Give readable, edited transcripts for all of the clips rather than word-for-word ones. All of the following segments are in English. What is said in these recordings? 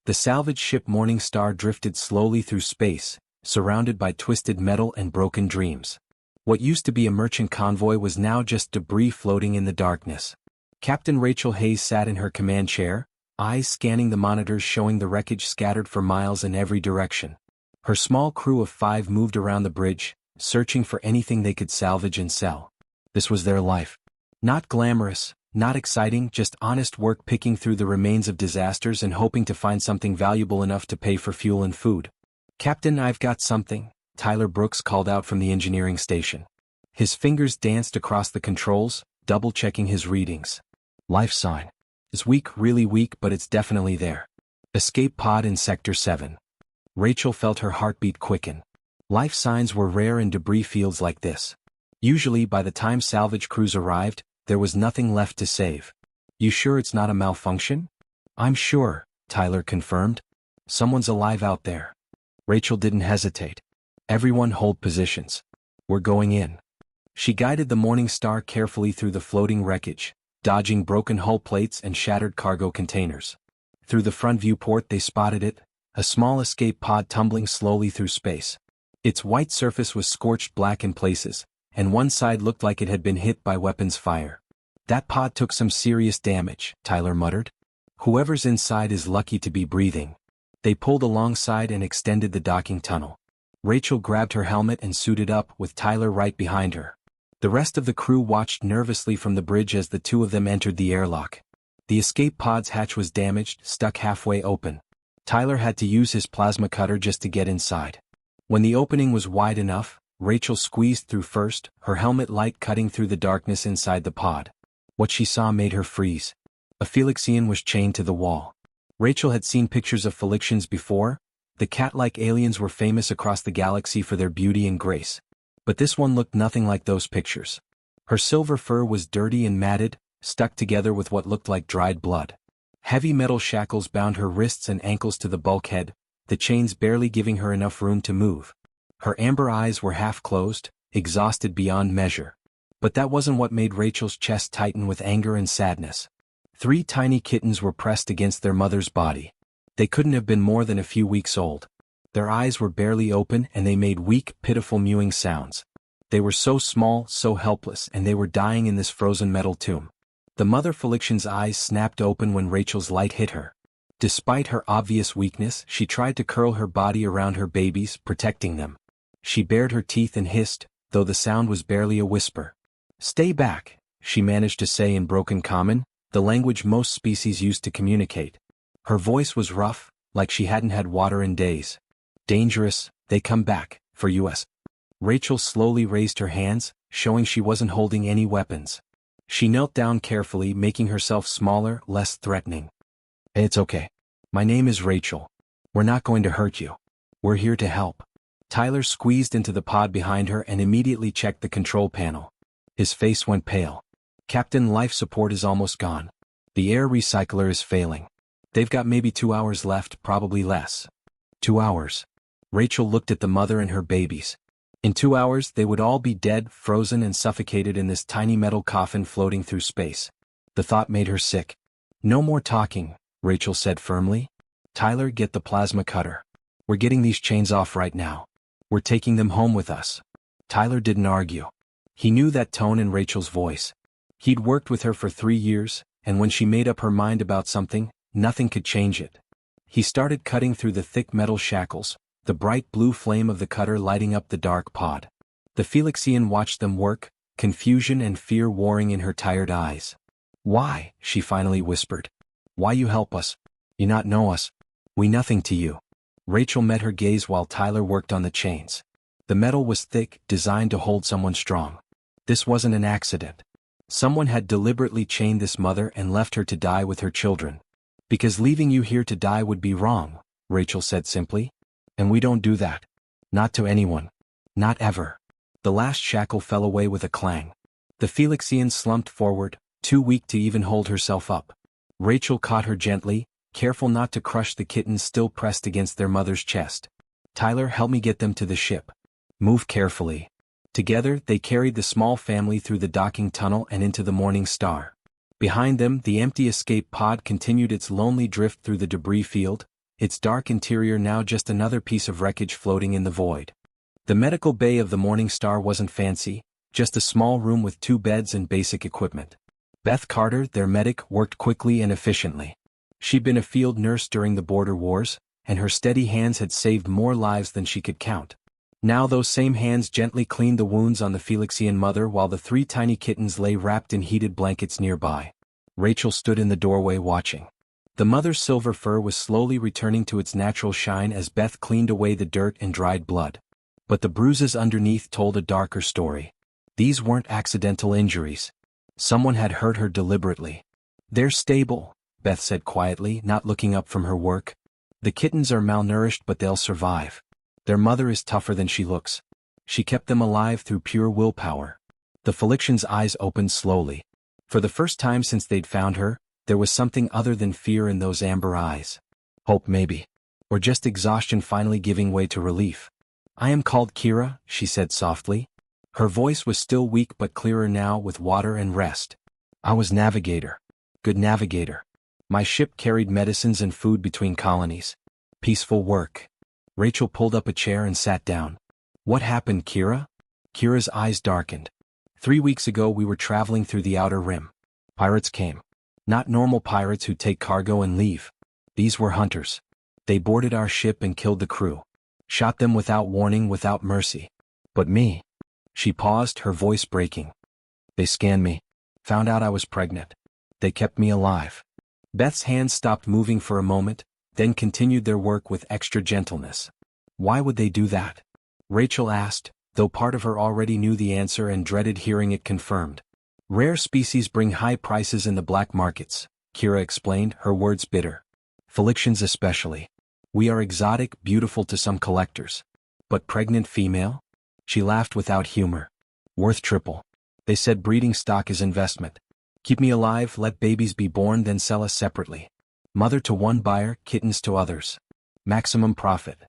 The salvage ship Morning Star drifted slowly through space, surrounded by twisted metal and broken dreams. What used to be a merchant convoy was now just debris floating in the darkness. Captain Rachel Hayes sat in her command chair, eyes scanning the monitors showing the wreckage scattered for miles in every direction. Her small crew of 5 moved around the bridge, searching for anything they could salvage and sell. This was their life. Not glamorous, not exciting, just honest work picking through the remains of disasters and hoping to find something valuable enough to pay for fuel and food. "Captain, I've got something," Tyler Brooks called out from the engineering station. His fingers danced across the controls, double-checking his readings. Life sign. It's weak, really weak, but it's definitely there. Escape pod in Sector 7. Rachel felt her heartbeat quicken. Life signs were rare in debris fields like this. Usually, by the time salvage crews arrived, there was nothing left to save. "You sure it's not a malfunction?" "I'm sure," Tyler confirmed. "Someone's alive out there." Rachel didn't hesitate. "Everyone hold positions. We're going in." She guided the Morning Star carefully through the floating wreckage, dodging broken hull plates and shattered cargo containers. Through the front viewport they spotted it, a small escape pod tumbling slowly through space. Its white surface was scorched black in places, and one side looked like it had been hit by weapons fire. "That pod took some serious damage," Tyler muttered. "Whoever's inside is lucky to be breathing." They pulled alongside and extended the docking tunnel. Rachel grabbed her helmet and suited up, with Tyler right behind her. The rest of the crew watched nervously from the bridge as the two of them entered the airlock. The escape pod's hatch was damaged, stuck halfway open. Tyler had to use his plasma cutter just to get inside. When the opening was wide enough, Rachel squeezed through first, her helmet light cutting through the darkness inside the pod. What she saw made her freeze. A Felix-ian was chained to the wall. Rachel had seen pictures of Felix-ians before. The cat-like aliens were famous across the galaxy for their beauty and grace. But this one looked nothing like those pictures. Her silver fur was dirty and matted, stuck together with what looked like dried blood. Heavy metal shackles bound her wrists and ankles to the bulkhead, the chains barely giving her enough room to move. Her amber eyes were half closed, exhausted beyond measure. But that wasn't what made Rachel's chest tighten with anger and sadness. 3 tiny kittens were pressed against their mother's body. They couldn't have been more than a few weeks old. Their eyes were barely open and they made weak, pitiful mewing sounds. They were so small, so helpless, and they were dying in this frozen metal tomb. The mother Felix-ian's eyes snapped open when Rachel's light hit her. Despite her obvious weakness, she tried to curl her body around her babies, protecting them. She bared her teeth and hissed, though the sound was barely a whisper. "Stay back," she managed to say in broken Common, the language most species used to communicate. Her voice was rough, like she hadn't had water in days. "Dangerous, they come back, for us." Rachel slowly raised her hands, showing she wasn't holding any weapons. She knelt down carefully, making herself smaller, less threatening. "It's okay. My name is Rachel. We're not going to hurt you. We're here to help." Tyler squeezed into the pod behind her and immediately checked the control panel. His face went pale. "Captain, life support is almost gone. The air recycler is failing. They've got maybe 2 hours left, probably less." 2 hours. Rachel looked at the mother and her babies. In 2 hours they would all be dead, frozen and suffocated in this tiny metal coffin floating through space. The thought made her sick. "No more talking," Rachel said firmly. "Tyler, get the plasma cutter. We're getting these chains off right now. We're taking them home with us." Tyler didn't argue. He knew that tone in Rachel's voice. He'd worked with her for 3 years, and when she made up her mind about something, nothing could change it. He started cutting through the thick metal shackles, the bright blue flame of the cutter lighting up the dark pod. The Felix-ian watched them work, confusion and fear warring in her tired eyes. "Why?" she finally whispered. "Why you help us? You not know us. We nothing to you." Rachel met her gaze while Tyler worked on the chains. The metal was thick, designed to hold someone strong. This wasn't an accident. Someone had deliberately chained this mother and left her to die with her children. "Because leaving you here to die would be wrong," Rachel said simply. "And we don't do that. Not to anyone. Not ever." The last shackle fell away with a clang. The Felix-ian slumped forward, too weak to even hold herself up. Rachel caught her gently, careful not to crush the kittens still pressed against their mother's chest. "Tyler, help me get them to the ship. Move carefully." Together, they carried the small family through the docking tunnel and into the Morning Star. Behind them, the empty escape pod continued its lonely drift through the debris field, its dark interior now just another piece of wreckage floating in the void. The medical bay of the Morning Star wasn't fancy, just a small room with 2 beds and basic equipment. Beth Carter, their medic, worked quickly and efficiently. She'd been a field nurse during the border wars, and her steady hands had saved more lives than she could count. Now those same hands gently cleaned the wounds on the Felixian mother while the 3 tiny kittens lay wrapped in heated blankets nearby. Rachel stood in the doorway watching. The mother's silver fur was slowly returning to its natural shine as Beth cleaned away the dirt and dried blood. But the bruises underneath told a darker story. These weren't accidental injuries. Someone had hurt her deliberately. "They're stable," Beth said quietly, not looking up from her work. "The kittens are malnourished but they'll survive. Their mother is tougher than she looks. She kept them alive through pure willpower." The Felician's eyes opened slowly. For the first time since they'd found her, there was something other than fear in those amber eyes. Hope maybe. Or just exhaustion finally giving way to relief. "I am called Kira," she said softly. Her voice was still weak but clearer now with water and rest. "I was navigator. Good navigator. My ship carried medicines and food between colonies. Peaceful work." Rachel pulled up a chair and sat down. "What happened, Kira?" Kira's eyes darkened. 3 weeks ago we were traveling through the Outer Rim. Pirates came. Not normal pirates who take cargo and leave. These were hunters. They boarded our ship and killed the crew. Shot them without warning, without mercy. But me." She paused, her voice breaking. "They scanned me. Found out I was pregnant. They kept me alive." Beth's hands stopped moving for a moment, then continued their work with extra gentleness. "Why would they do that?" Rachel asked, though part of her already knew the answer and dreaded hearing it confirmed. "Rare species bring high prices in the black markets," Kira explained, her words bitter. "Felicians especially. We are exotic, beautiful to some collectors. But pregnant female?" She laughed without humor. "Worth triple. They said breeding stock is investment. Keep me alive, let babies be born, then sell us separately. Mother to one buyer, kittens to others. Maximum profit."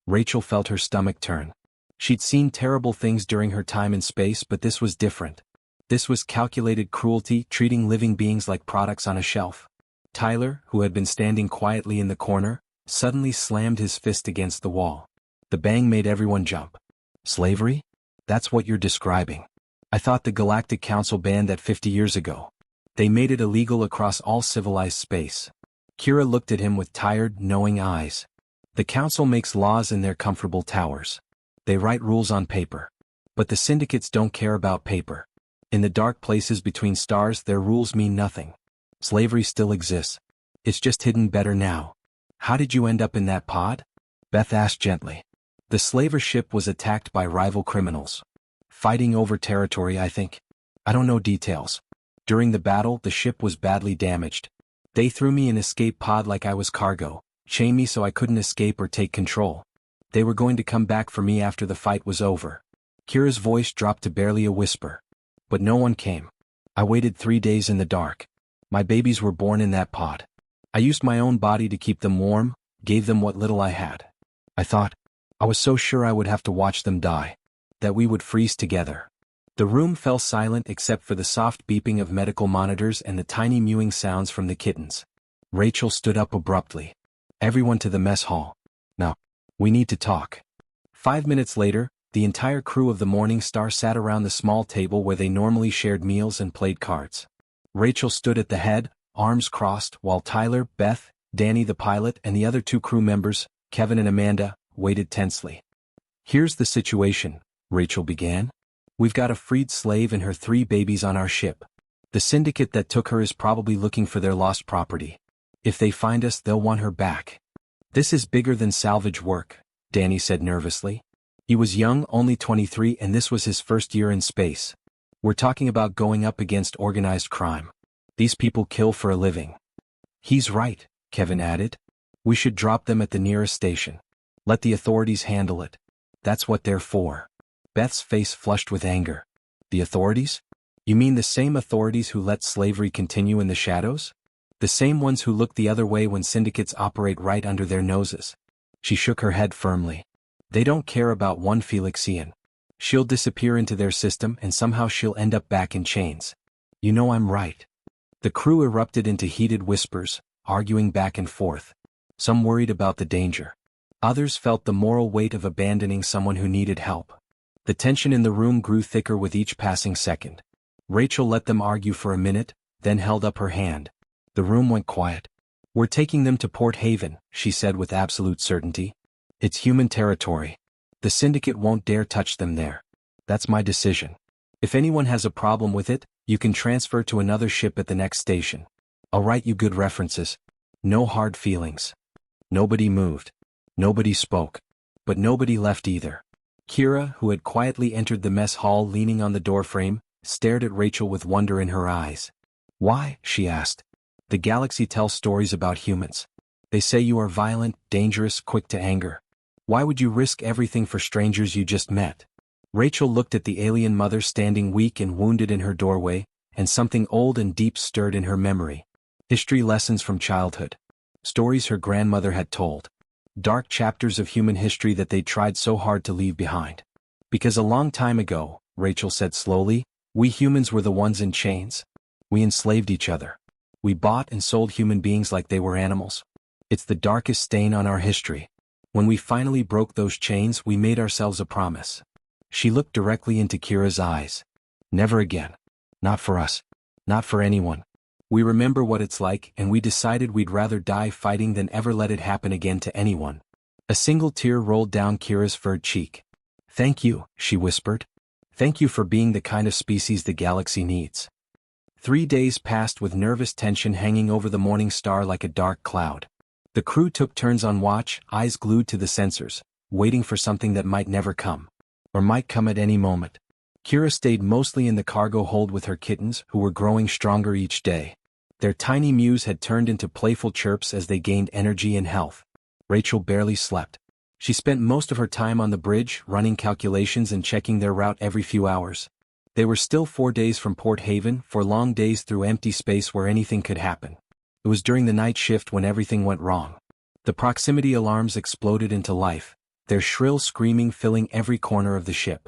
Rachel felt her stomach turn. She'd seen terrible things during her time in space, but this was different. This was calculated cruelty, treating living beings like products on a shelf. Tyler, who had been standing quietly in the corner, suddenly slammed his fist against the wall. The bang made everyone jump. "Slavery? That's what you're describing. I thought the Galactic Council banned that 50 years ago. They made it illegal across all civilized space." Kira looked at him with tired, knowing eyes. "The Council makes laws in their comfortable towers. They write rules on paper. But the syndicates don't care about paper. In the dark places between stars, their rules mean nothing. Slavery still exists. It's just hidden better now." "How did you end up in that pod?" Beth asked gently. "The slaver ship was attacked by rival criminals. Fighting over territory, I think. I don't know details. During the battle, the ship was badly damaged. They threw me in escape pod like I was cargo, chained me so I couldn't escape or take control. They were going to come back for me after the fight was over." Kira's voice dropped to barely a whisper. "But no one came. I waited 3 days in the dark. My babies were born in that pod. I used my own body to keep them warm, gave them what little I had. I was so sure I would have to watch them die. That we would freeze together." The room fell silent except for the soft beeping of medical monitors and the tiny mewing sounds from the kittens. Rachel stood up abruptly. "Everyone to the mess hall. Now, we need to talk." 5 minutes later, the entire crew of the Morning Star sat around the small table where they normally shared meals and played cards. Rachel stood at the head, arms crossed, while Tyler, Beth, Danny the pilot, and the other 2 crew members, Kevin and Amanda, waited tensely. "Here's the situation," Rachel began. "We've got a freed slave and her 3 babies on our ship. The syndicate that took her is probably looking for their lost property. If they find us, they'll want her back." "This is bigger than salvage work," Danny said nervously. He was young, only 23, and this was his first year in space. "We're talking about going up against organized crime. These people kill for a living." "He's right," Kevin added. "We should drop them at the nearest station. Let the authorities handle it. That's what they're for." Beth's face flushed with anger. "The authorities? You mean the same authorities who let slavery continue in the shadows? The same ones who look the other way when syndicates operate right under their noses?" She shook her head firmly. "They don't care about one Felixian. She'll disappear into their system and somehow she'll end up back in chains. You know I'm right." The crew erupted into heated whispers, arguing back and forth. Some worried about the danger. Others felt the moral weight of abandoning someone who needed help. The tension in the room grew thicker with each passing second. Rachel let them argue for a minute, then held up her hand. The room went quiet. "We're taking them to Port Haven," she said with absolute certainty. "It's human territory. The Syndicate won't dare touch them there. That's my decision. If anyone has a problem with it, you can transfer to another ship at the next station. I'll write you good references. No hard feelings." Nobody moved. Nobody spoke. But nobody left either. Kira, who had quietly entered the mess hall leaning on the doorframe, stared at Rachel with wonder in her eyes. "Why?" she asked. "The galaxy tells stories about humans. They say you are violent, dangerous, quick to anger. Why would you risk everything for strangers you just met?" Rachel looked at the alien mother standing weak and wounded in her doorway, and something old and deep stirred in her memory. History lessons from childhood. Stories her grandmother had told. Dark chapters of human history that they tried so hard to leave behind. "Because a long time ago," Rachel said slowly, "we humans were the ones in chains. We enslaved each other. We bought and sold human beings like they were animals. It's the darkest stain on our history. When we finally broke those chains, we made ourselves a promise." She looked directly into Kira's eyes. "Never again. Not for us. Not for anyone. We remember what it's like, and we decided we'd rather die fighting than ever let it happen again to anyone." A single tear rolled down Kira's furred cheek. "Thank you," she whispered. "Thank you for being the kind of species the galaxy needs." 3 days passed with nervous tension hanging over the morning star like a dark cloud. The crew took turns on watch, eyes glued to the sensors, waiting for something that might never come. Or might come at any moment. Kira stayed mostly in the cargo hold with her kittens, who were growing stronger each day. Their tiny mews had turned into playful chirps as they gained energy and health. Rachel barely slept. She spent most of her time on the bridge, running calculations and checking their route every few hours. They were still 4 days from Port Haven, 4 long days through empty space where anything could happen. It was during the night shift when everything went wrong. The proximity alarms exploded into life, their shrill screaming filling every corner of the ship.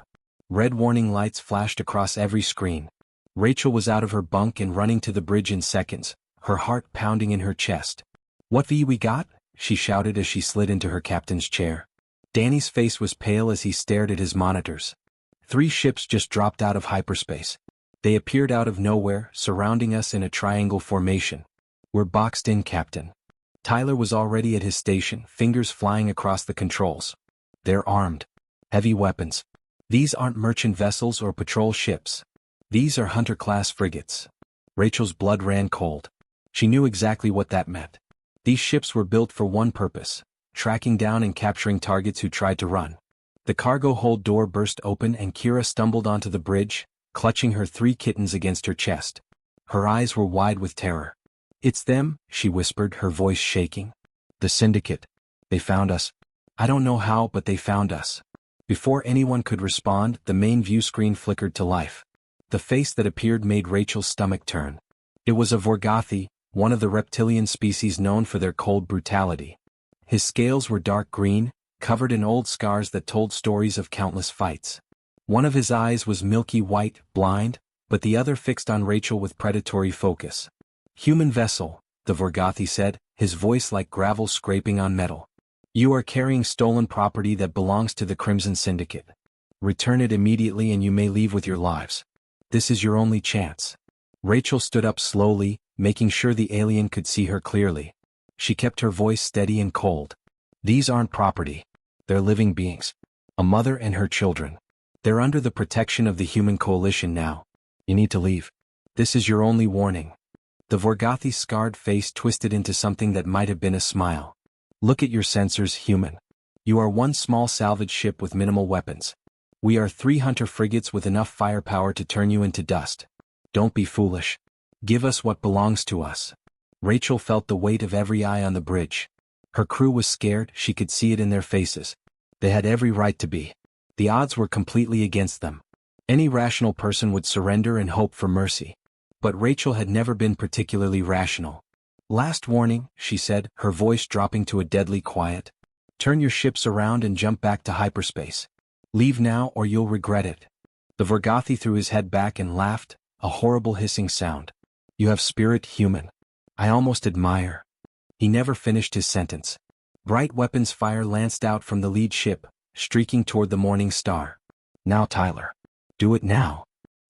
Red warning lights flashed across every screen. Rachel was out of her bunk and running to the bridge in seconds, her heart pounding in her chest. "What we got?" she shouted as she slid into her captain's chair. Danny's face was pale as he stared at his monitors. 3 ships just dropped out of hyperspace. They appeared out of nowhere, surrounding us in a triangle formation. "We're boxed in, Captain." Tyler was already at his station, fingers flying across the controls. "They're armed. Heavy weapons. These aren't merchant vessels or patrol ships. These are Hunter-class frigates." Rachel's blood ran cold. She knew exactly what that meant. These ships were built for one purpose: tracking down and capturing targets who tried to run. The cargo hold door burst open and Kira stumbled onto the bridge, clutching her 3 kittens against her chest. Her eyes were wide with terror. "It's them," she whispered, her voice shaking. "The Syndicate. They found us. I don't know how, but they found us." Before anyone could respond, the main view screen flickered to life. The face that appeared made Rachel's stomach turn. It was a Vorgothi, one of the reptilian species known for their cold brutality. His scales were dark green, covered in old scars that told stories of countless fights. One of his eyes was milky white, blind, but the other fixed on Rachel with predatory focus. "Human vessel," the Vorgothi said, his voice like gravel scraping on metal. "You are carrying stolen property that belongs to the Crimson Syndicate. Return it immediately and you may leave with your lives. This is your only chance." Rachel stood up slowly, making sure the alien could see her clearly. She kept her voice steady and cold. "These aren't property. They're living beings. A mother and her children. They're under the protection of the human coalition now. You need to leave. This is your only warning." The Vorgothi's scarred face twisted into something that might have been a smile. "Look at your sensors, human. You are one small salvage ship with minimal weapons. We are 3 hunter frigates with enough firepower to turn you into dust. Don't be foolish. Give us what belongs to us." Rachel felt the weight of every eye on the bridge. Her crew was scared, she could see it in their faces. They had every right to be. The odds were completely against them. Any rational person would surrender and hope for mercy. But Rachel had never been particularly rational. "Last warning," she said, her voice dropping to a deadly quiet. "Turn your ships around and jump back to hyperspace. Leave now or you'll regret it." The Vorgothi threw his head back and laughed, a horrible hissing sound. "You have spirit, human. I almost admire." He never finished his sentence. Bright weapons fire lanced out from the lead ship, streaking toward the morning star. "Now, Tyler. Do it now,"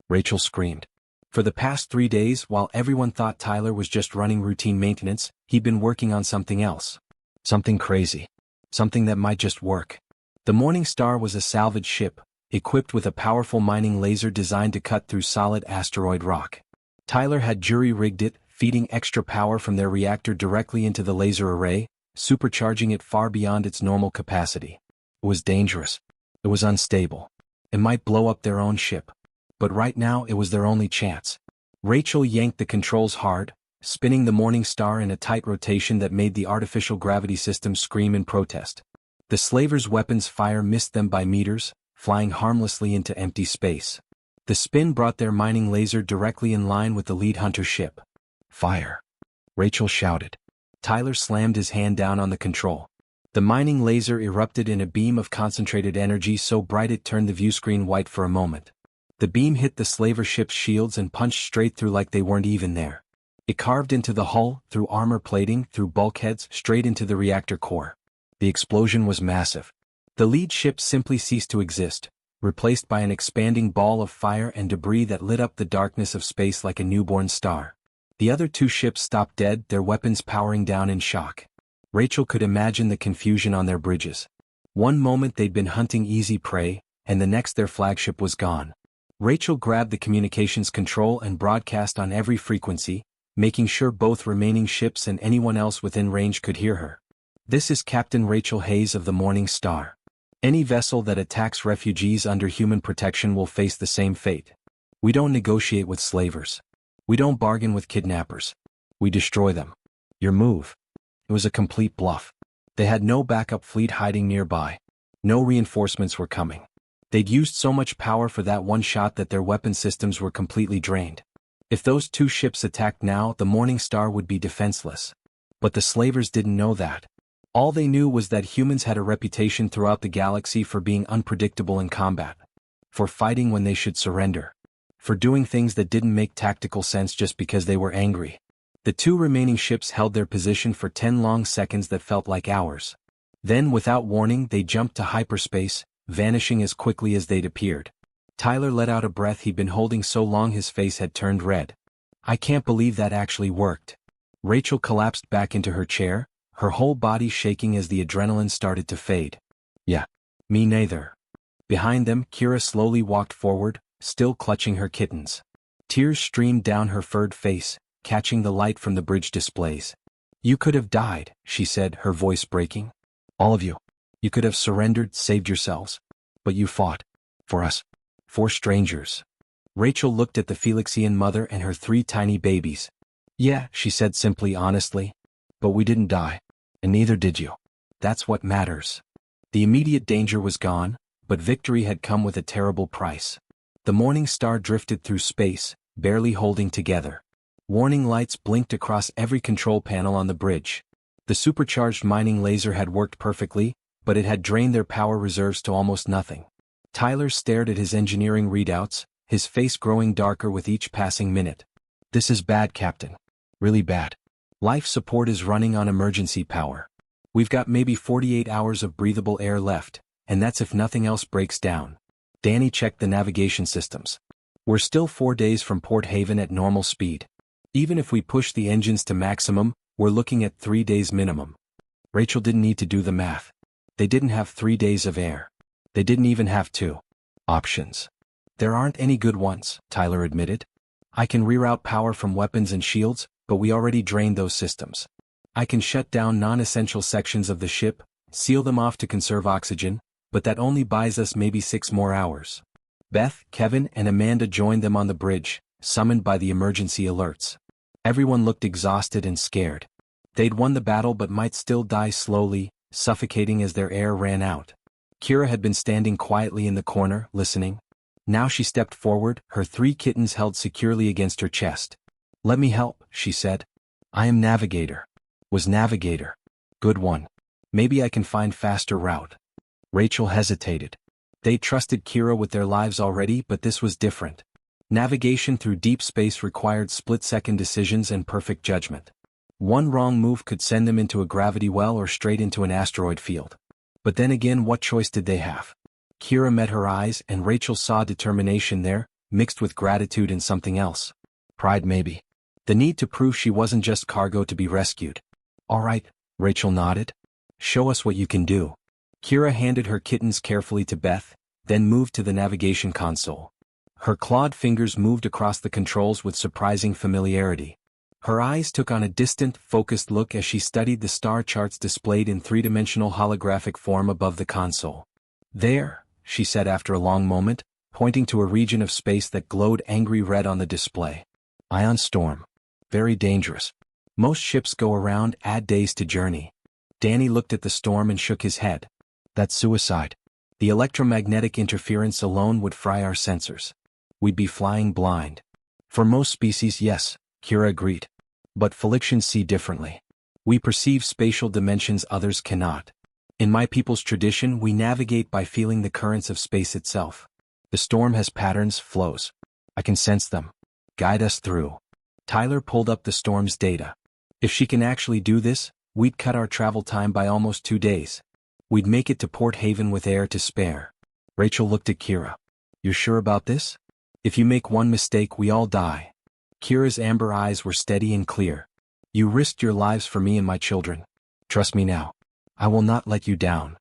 Rachel screamed. For the past 3 days, while everyone thought Tyler was just running routine maintenance, he'd been working on something else. Something crazy. Something that might just work. The Morning Star was a salvage ship, equipped with a powerful mining laser designed to cut through solid asteroid rock. Tyler had jury-rigged it, feeding extra power from their reactor directly into the laser array, supercharging it far beyond its normal capacity. It was dangerous. It was unstable. It might blow up their own ship. But right now it was their only chance. Rachel yanked the controls hard, spinning the Morning Star in a tight rotation that made the artificial gravity system scream in protest. The slavers' weapons fire missed them by meters, flying harmlessly into empty space. The spin brought their mining laser directly in line with the lead hunter ship. "Fire!" Rachel shouted. Tyler slammed his hand down on the control. The mining laser erupted in a beam of concentrated energy so bright it turned the viewscreen white for a moment. The beam hit the slaver ship's shields and punched straight through like they weren't even there. It carved into the hull, through armor plating, through bulkheads, straight into the reactor core. The explosion was massive. The lead ship simply ceased to exist, replaced by an expanding ball of fire and debris that lit up the darkness of space like a newborn star. The other 2 ships stopped dead, their weapons powering down in shock. Rachel could imagine the confusion on their bridges. One moment they'd been hunting easy prey, and the next their flagship was gone. Rachel grabbed the communications control and broadcast on every frequency, making sure both remaining ships and anyone else within range could hear her. "This is Captain Rachel Hayes of the Morning Star. Any vessel that attacks refugees under human protection will face the same fate. We don't negotiate with slavers. We don't bargain with kidnappers. We destroy them. Your move." It was a complete bluff. They had no backup fleet hiding nearby. No reinforcements were coming. They'd used so much power for that one shot that their weapon systems were completely drained. If those 2 ships attacked now, the Morning Star would be defenseless. But the slavers didn't know that. All they knew was that humans had a reputation throughout the galaxy for being unpredictable in combat. For fighting when they should surrender. For doing things that didn't make tactical sense just because they were angry. The 2 remaining ships held their position for 10 long seconds that felt like hours. Then, without warning, they jumped to hyperspace, vanishing as quickly as they'd appeared. Tyler let out a breath he'd been holding so long his face had turned red. "I can't believe that actually worked." Rachel collapsed back into her chair, her whole body shaking as the adrenaline started to fade. "Yeah. Me neither." Behind them, Kira slowly walked forward, still clutching her kittens. Tears streamed down her furred face, catching the light from the bridge displays. "You could have died," she said, her voice breaking. "All of you. You could have surrendered, saved yourselves. But you fought. For us. For strangers." Rachel looked at the Felixian mother and her 3 tiny babies. "Yeah," she said simply, honestly. "But we didn't die. And neither did you. That's what matters." The immediate danger was gone, but victory had come with a terrible price. The Morning Star drifted through space, barely holding together. Warning lights blinked across every control panel on the bridge. The supercharged mining laser had worked perfectly, but it had drained their power reserves to almost nothing. Tyler stared at his engineering readouts, his face growing darker with each passing minute. "This is bad, Captain. Really bad. Life support is running on emergency power. We've got maybe 48 hours of breathable air left, and that's if nothing else breaks down." Danny checked the navigation systems. "We're still 4 days from Port Haven at normal speed. Even if we push the engines to maximum, we're looking at 3 days minimum." Rachel didn't need to do the math. They didn't have 3 days of air. They didn't even have 2 options. "There aren't any good ones," Tyler admitted. "I can reroute power from weapons and shields, but we already drained those systems. I can shut down non-essential sections of the ship, seal them off to conserve oxygen, but that only buys us maybe 6 more hours." Beth, Kevin, and Amanda joined them on the bridge, summoned by the emergency alerts. Everyone looked exhausted and scared. They'd won the battle but might still die slowly, suffocating as their air ran out. Kira had been standing quietly in the corner, listening. Now she stepped forward, her 3 kittens held securely against her chest. "Let me help," she said. "I am Navigator." Was Navigator. Good one. Maybe I can find faster route. Rachel hesitated. They trusted Kira with their lives already, but this was different. Navigation through deep space required split-second decisions and perfect judgment. One wrong move could send them into a gravity well or straight into an asteroid field. But then again, what choice did they have? Kira met her eyes, and Rachel saw determination there, mixed with gratitude and something else. Pride maybe. The need to prove she wasn't just cargo to be rescued. All right, Rachel nodded. Show us what you can do. Kira handed her kittens carefully to Beth, then moved to the navigation console. Her clawed fingers moved across the controls with surprising familiarity. Her eyes took on a distant, focused look as she studied the star charts displayed in three-dimensional holographic form above the console. There, she said after a long moment, pointing to a region of space that glowed angry red on the display. Ion storm. Very dangerous. Most ships go around, add days to journey. Danny looked at the storm and shook his head. That's suicide. The electromagnetic interference alone would fry our sensors. We'd be flying blind. For most species, yes, Kira agreed. But Felictions see differently. We perceive spatial dimensions others cannot. In my people's tradition, we navigate by feeling the currents of space itself. The storm has patterns, flows. I can sense them. Guide us through. Tyler pulled up the storm's data. If she can actually do this, we'd cut our travel time by almost 2 days. We'd make it to Port Haven with air to spare. Rachel looked at Kira. You're sure about this? If you make one mistake, we all die. Kira's amber eyes were steady and clear. You risked your lives for me and my children. Trust me now. I will not let you down.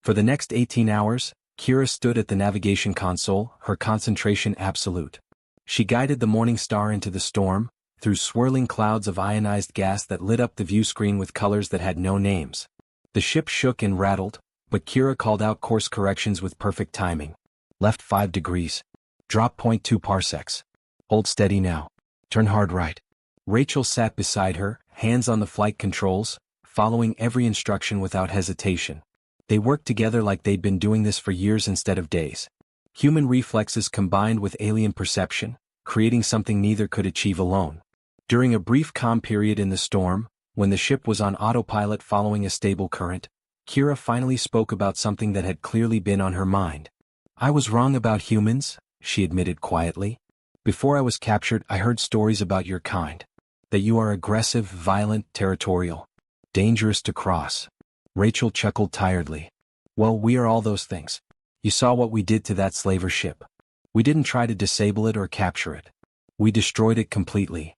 For the next 18 hours, Kira stood at the navigation console, her concentration absolute. She guided the Morning Star into the storm, through swirling clouds of ionized gas that lit up the view screen with colors that had no names. The ship shook and rattled, but Kira called out course corrections with perfect timing. Left 5 degrees. Drop 0.2 parsecs. Hold steady now. Turn hard right. Rachel sat beside her, hands on the flight controls, following every instruction without hesitation. They worked together like they'd been doing this for years instead of days. Human reflexes combined with alien perception, creating something neither could achieve alone. During a brief calm period in the storm, when the ship was on autopilot following a stable current, Kira finally spoke about something that had clearly been on her mind. I was wrong about humans, she admitted quietly. Before I was captured, I heard stories about your kind. That you are aggressive, violent, territorial. Dangerous to cross. Rachel chuckled tiredly. Well, we are all those things. You saw what we did to that slaver ship. We didn't try to disable it or capture it. We destroyed it completely.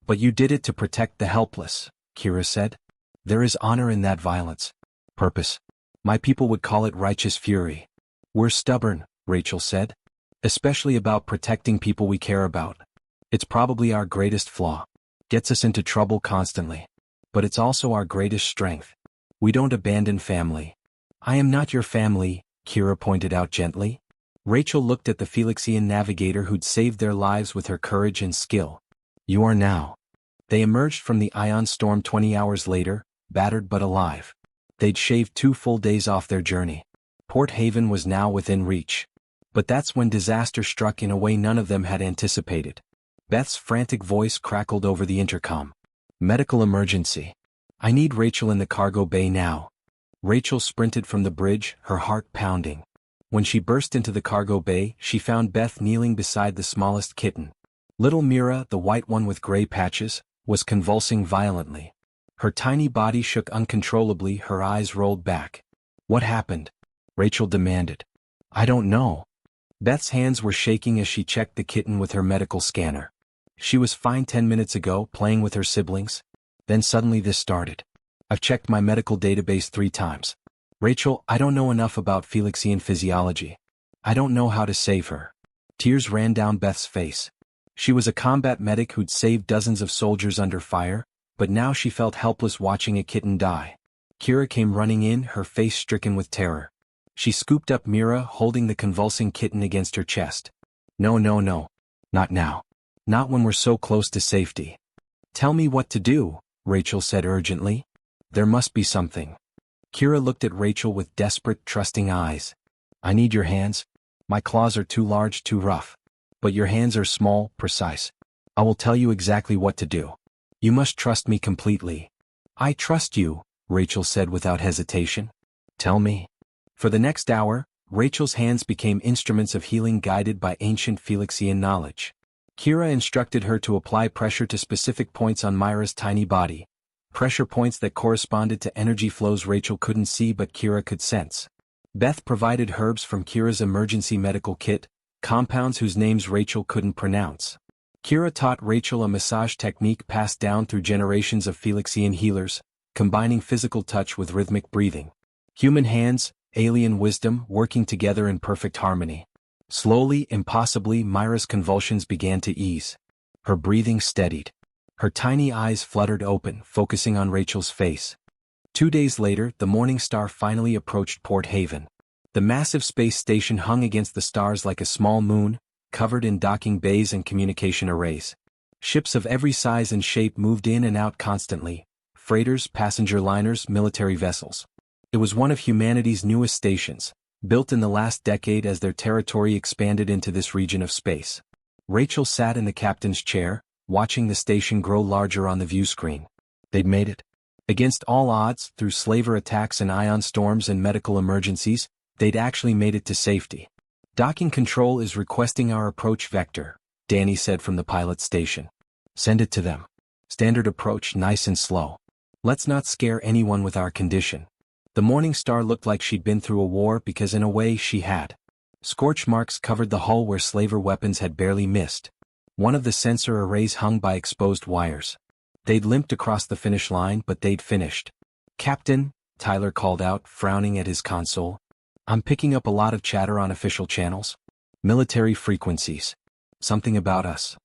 But you did it to protect the helpless, Kira said. There is honor in that violence. Purpose. My people would call it righteous fury. We're stubborn, Rachel said. Especially about protecting people we care about. It's probably our greatest flaw. Gets us into trouble constantly. But it's also our greatest strength. We don't abandon family. I am not your family, Kira pointed out gently. Rachel looked at the Felixian navigator who'd saved their lives with her courage and skill. You are now. They emerged from the ion storm 20 hours later, battered but alive. They'd shaved 2 full days off their journey. Port Haven was now within reach. But that's when disaster struck in a way none of them had anticipated. Beth's frantic voice crackled over the intercom. Medical emergency. I need Rachel in the cargo bay now. Rachel sprinted from the bridge, her heart pounding. When she burst into the cargo bay, she found Beth kneeling beside the smallest kitten. Little Mira, the white one with gray patches, was convulsing violently. Her tiny body shook uncontrollably, her eyes rolled back. What happened? Rachel demanded. I don't know. Beth's hands were shaking as she checked the kitten with her medical scanner. She was fine 10 minutes ago, playing with her siblings. Then suddenly this started. I've checked my medical database 3 times. Rachel, I don't know enough about Felixian physiology. I don't know how to save her. Tears ran down Beth's face. She was a combat medic who'd saved dozens of soldiers under fire, but now she felt helpless watching a kitten die. Kira came running in, her face stricken with terror. She scooped up Mira, holding the convulsing kitten against her chest. No, no, no. Not now. Not when we're so close to safety. Tell me what to do, Rachel said urgently. There must be something. Kira looked at Rachel with desperate, trusting eyes. I need your hands. My claws are too large, too rough. But your hands are small, precise. I will tell you exactly what to do. You must trust me completely. I trust you, Rachel said without hesitation. Tell me. For the next hour, Rachel's hands became instruments of healing guided by ancient Felixian knowledge. Kira instructed her to apply pressure to specific points on Myra's tiny body, pressure points that corresponded to energy flows Rachel couldn't see but Kira could sense. Beth provided herbs from Kira's emergency medical kit, compounds whose names Rachel couldn't pronounce. Kira taught Rachel a massage technique passed down through generations of Felixian healers, combining physical touch with rhythmic breathing. Human hands, alien wisdom working together in perfect harmony. Slowly, impossibly, Myra's convulsions began to ease. Her breathing steadied. Her tiny eyes fluttered open, focusing on Rachel's face. 2 days later, the Morning Star finally approached Port Haven. The massive space station hung against the stars like a small moon, covered in docking bays and communication arrays. Ships of every size and shape moved in and out constantly. Freighters, passenger liners, military vessels. It was one of humanity's newest stations, built in the last decade as their territory expanded into this region of space. Rachel sat in the captain's chair, watching the station grow larger on the view screen. They'd made it. Against all odds, through slaver attacks and ion storms and medical emergencies, they'd actually made it to safety. Docking control is requesting our approach vector, Danny said from the pilot station. Send it to them. Standard approach, nice and slow. Let's not scare anyone with our condition. The Morning Star looked like she'd been through a war because in a way she had. Scorch marks covered the hull where slaver weapons had barely missed. One of the sensor arrays hung by exposed wires. They'd limped across the finish line but they'd finished. Captain, Tyler called out, frowning at his console. I'm picking up a lot of chatter on official channels. Military frequencies. Something about us.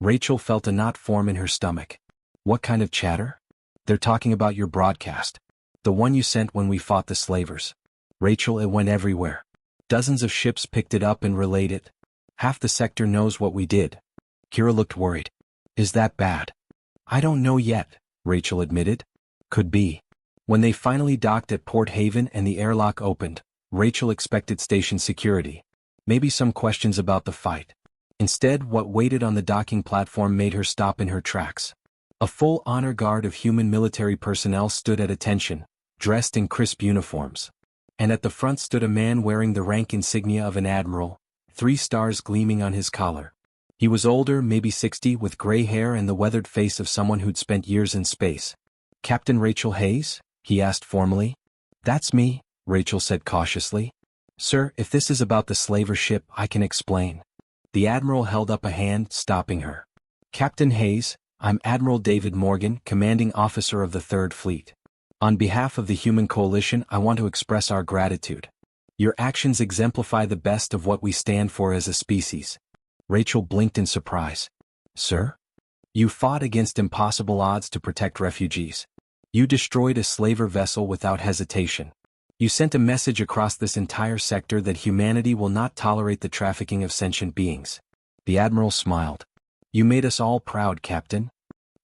Rachel felt a knot form in her stomach. What kind of chatter? They're talking about your broadcast. The one you sent when we fought the slavers. Rachel, it went everywhere. Dozens of ships picked it up and relayed it. Half the sector knows what we did. Kira looked worried. Is that bad? I don't know yet, Rachel admitted. Could be. When they finally docked at Port Haven and the airlock opened, Rachel expected station security. Maybe some questions about the fight. Instead, what waited on the docking platform made her stop in her tracks. A full honor guard of human military personnel stood at attention, dressed in crisp uniforms. And at the front stood a man wearing the rank insignia of an admiral, 3 stars gleaming on his collar. He was older, maybe 60, with gray hair and the weathered face of someone who'd spent years in space. Captain Rachel Hayes? He asked formally. That's me, Rachel said cautiously. Sir, if this is about the slaver ship, I can explain. The admiral held up a hand, stopping her. Captain Hayes, I'm Admiral David Morgan, commanding officer of the 3rd Fleet. On behalf of the Human Coalition, I want to express our gratitude. Your actions exemplify the best of what we stand for as a species. Rachel blinked in surprise. Sir? You fought against impossible odds to protect refugees. You destroyed a slaver vessel without hesitation. You sent a message across this entire sector that humanity will not tolerate the trafficking of sentient beings. The Admiral smiled. You made us all proud, Captain.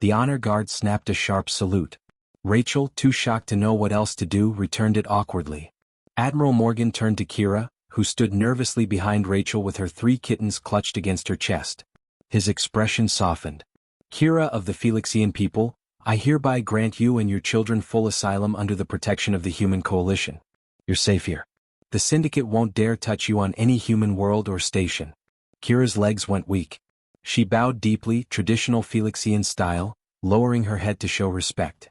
The honor guard snapped a sharp salute. Rachel, too shocked to know what else to do, returned it awkwardly. Admiral Morgan turned to Kira, who stood nervously behind Rachel with her 3 kittens clutched against her chest. His expression softened. Kira of the Felixian people, I hereby grant you and your children full asylum under the protection of the Human Coalition. You're safe here. The Syndicate won't dare touch you on any human world or station. Kira's legs went weak. She bowed deeply, traditional Felixian style, lowering her head to show respect.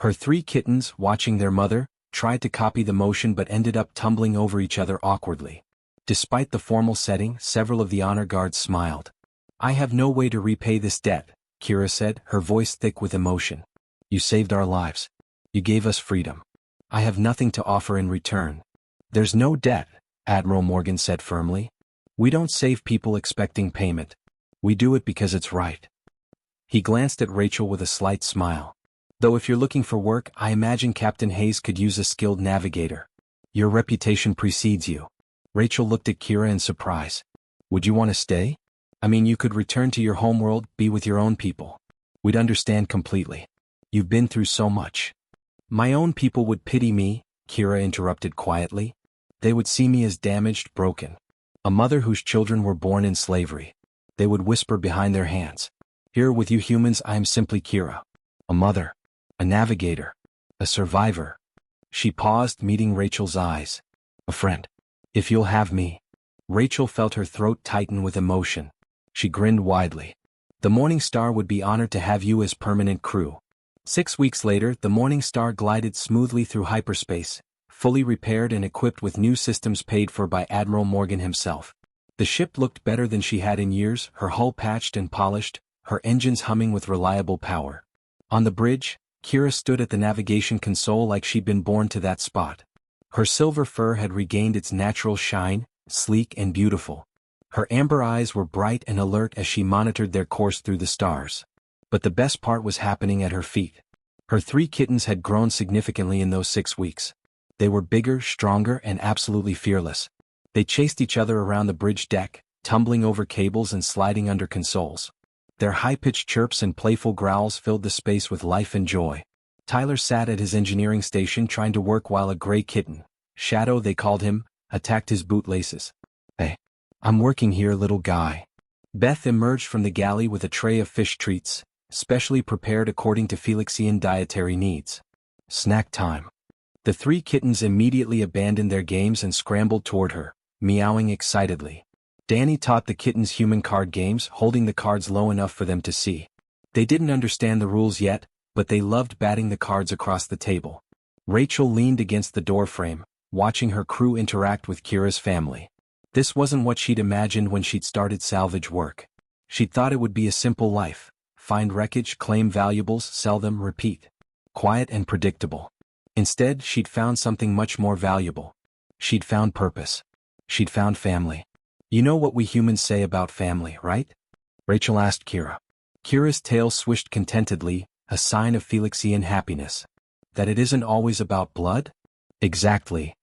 Her 3 kittens, watching their mother, tried to copy the motion but ended up tumbling over each other awkwardly. Despite the formal setting, several of the honor guards smiled. I have no way to repay this debt, Kira said, her voice thick with emotion. You saved our lives. You gave us freedom. I have nothing to offer in return. There's no debt, Admiral Morgan said firmly. We don't save people expecting payment. We do it because it's right. He glanced at Rachel with a slight smile. Though if you're looking for work, I imagine Captain Hayes could use a skilled navigator. Your reputation precedes you. Rachel looked at Kira in surprise. Would you want to stay? I mean, you could return to your homeworld, be with your own people. We'd understand completely. You've been through so much. My own people would pity me, Kira interrupted quietly. They would see me as damaged, broken. A mother whose children were born in slavery. They would whisper behind their hands. Here with you humans, I am simply Kira. A mother. A navigator. A survivor. She paused, meeting Rachel's eyes. A friend. If you'll have me. Rachel felt her throat tighten with emotion. She grinned widely. The Morning Star would be honored to have you as permanent crew. 6 weeks later, the Morning Star glided smoothly through hyperspace, fully repaired and equipped with new systems paid for by Admiral Morgan himself. The ship looked better than she had in years, her hull patched and polished, her engines humming with reliable power. On the bridge, Kira stood at the navigation console like she'd been born to that spot. Her silver fur had regained its natural shine, sleek and beautiful. Her amber eyes were bright and alert as she monitored their course through the stars. But the best part was happening at her feet. Her 3 kittens had grown significantly in those 6 weeks. They were bigger, stronger, and absolutely fearless. They chased each other around the bridge deck, tumbling over cables and sliding under consoles. Their high-pitched chirps and playful growls filled the space with life and joy. Tyler sat at his engineering station trying to work while a gray kitten, Shadow they called him, attacked his bootlaces. "Hey, I'm working here, little guy." Beth emerged from the galley with a tray of fish treats, specially prepared according to Felixian dietary needs. Snack time. The 3 kittens immediately abandoned their games and scrambled toward her, meowing excitedly. Danny taught the kittens human card games, holding the cards low enough for them to see. They didn't understand the rules yet, but they loved batting the cards across the table. Rachel leaned against the doorframe, watching her crew interact with Kira's family. This wasn't what she'd imagined when she'd started salvage work. She'd thought it would be a simple life: find wreckage, claim valuables, sell them, repeat. Quiet and predictable. Instead, she'd found something much more valuable. She'd found purpose. She'd found family. "You know what we humans say about family, right?" Rachel asked Kira. Kira's tail swished contentedly, a sign of Felixian happiness. "That it isn't always about blood?" "Exactly."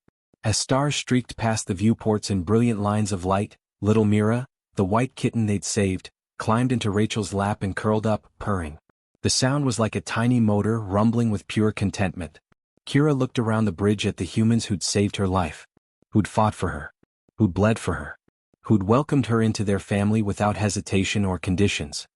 As stars streaked past the viewports in brilliant lines of light, little Mira, the white kitten they'd saved, climbed into Rachel's lap and curled up, purring. The sound was like a tiny motor rumbling with pure contentment. Kira looked around the bridge at the humans who'd saved her life, who'd fought for her, who'd bled for her, who'd welcomed her into their family without hesitation or conditions.